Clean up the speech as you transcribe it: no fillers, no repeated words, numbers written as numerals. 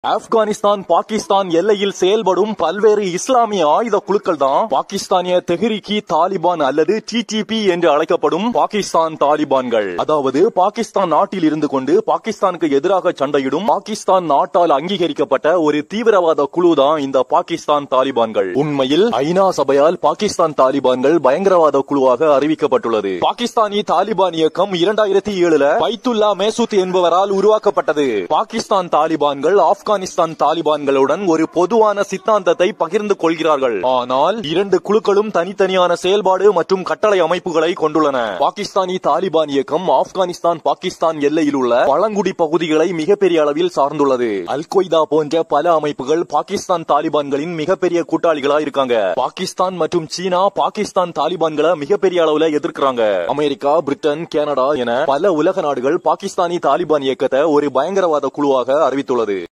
ஆப்கானிஸ்தான் பாகிஸ்தான் எல்லையில் செயல்படும் பல்வேறு இஸ்லாமிய ஆயுத குழுக்கள் தான் பாகிஸ்தானிய தெஹ்ரிக் தாலிபான் அல்லது டிடிபி என்று அழைக்கப்படும் பாகிஸ்தான் தாலிபான்கள். அதாவது பாகிஸ்தான் நாட்டில் இருந்து கொண்டு பாகிஸ்தானுக்கு எதிராக சண்டையிடும் பாகிஸ்தான் நாட்டால் அங்கீகரிக்கப்பட்ட ஒரு தீவிரவாத குழு தான் இந்த பாகிஸ்தான் தாலிபான்கள். உண்மையில் ஐநா சபையால் பாகிஸ்தான் தாலிபான்கள் பயங்கரவாத குழுவாக அறிவிக்கப்பட்டுள்ளது. பாகிஸ்தானி தாலிபான் இயக்கம் 2007 பைத்துல்லா மேசூத் என்பவரால் உருவாக்கப்பட்டது. பாகிஸ்தான் தாலிபான்கள் ஆப்கானிஸ்தான் தாலிபான்களுடன் ஒரு பொதுவான சித்தாந்தத்தை பகிர்ந்து கொள்கிறார்கள். ஆனால் இரண்டு குழுக்களும் தனித்தனியான செயல்பாடு மற்றும் கட்டளை அமைப்புகளை கொண்டுள்ளன. பாகிஸ்தானி தாலிபான் இயக்கம் ஆப்கானிஸ்தான் பாகிஸ்தான் எல்லையில் உள்ள பழங்குடி பகுதிகளை மிகப்பெரிய அளவில் சார்ந்துள்ளது. அல் கொய்தா போன்ற பல அமைப்புகள் பாகிஸ்தான் தாலிபான்களின் மிகப்பெரிய கூட்டாளிகளா இருக்காங்க. பாகிஸ்தான் மற்றும் சீனா பாகிஸ்தான் தாலிபான்களை மிகப்பெரிய அளவுல எதிர்க்கிறாங்க. அமெரிக்கா, பிரிட்டன், கனடா என பல உலக நாடுகள் பாகிஸ்தானி தாலிபான் இயக்கத்தை ஒரு பயங்கரவாத குழுவாக அறிவித்துள்ளது.